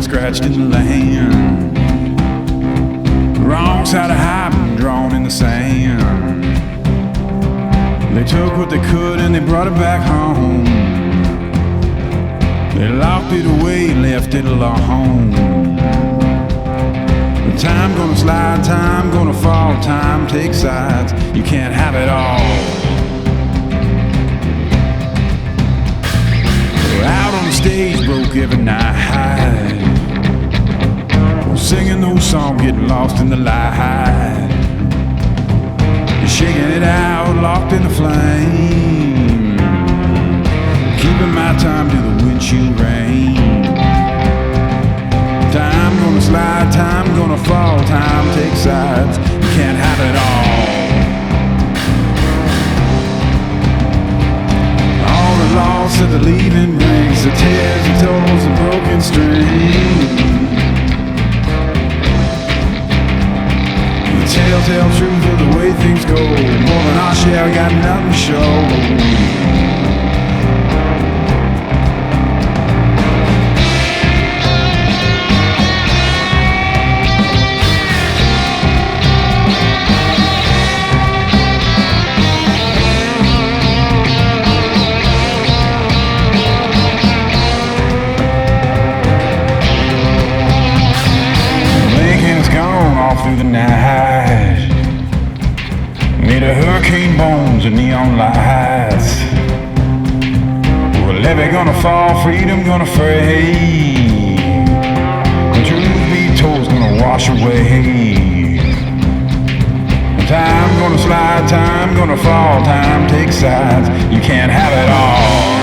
scratched in the land. Wrong side of hiding, drawn in the sand. They took what they could and they brought it back home. They locked it away and left it alone. The time gonna slide, time gonna fall, time takes sides. You can't have it all. We're out on the stage, broke every night, singing those songs, getting lost in the light. You're shaking it out, locked in the flame, keeping my time to the windshield rain. Time gonna slide, time gonna fall, time takes sides. You can't have it all. All the loss that the leaving brings, the tears, the tolls, and broken strings. Telltale truth of the way things go. More than our share, got nothing to show. Lincoln's gone all through the night. Made of hurricane bones and neon lights. Well, levee gonna fall, freedom gonna fray. The truth be told's gonna wash away. Time gonna slide, time gonna fall, time takes sides. You can't have it all.